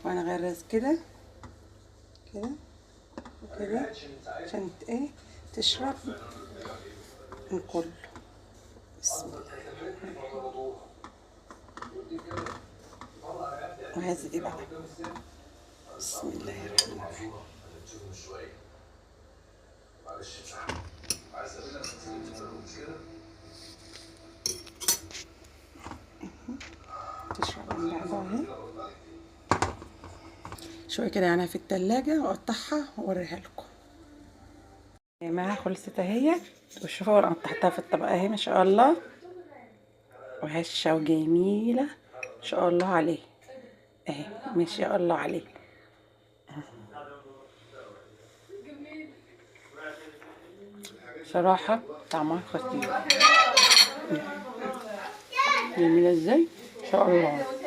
وهنغرز كده كده وكده عشان ايه تشرب من كله. بسم الله وهذه دي بقى. بسم الله الرحمن الرحيم. تشرب اللعبة اهي شوية كده يعني في التلاجة واقطعها واوريها لكم. يا جماعة خلصت اهي، وشوفوا انا قطعتها في الطبق اهي ما شاء الله، وهشة وجميلة ما شاء الله عليه اهي ما شاء الله عليه. صراحة طعمها خطير، جميلة ازاي ما شاء الله.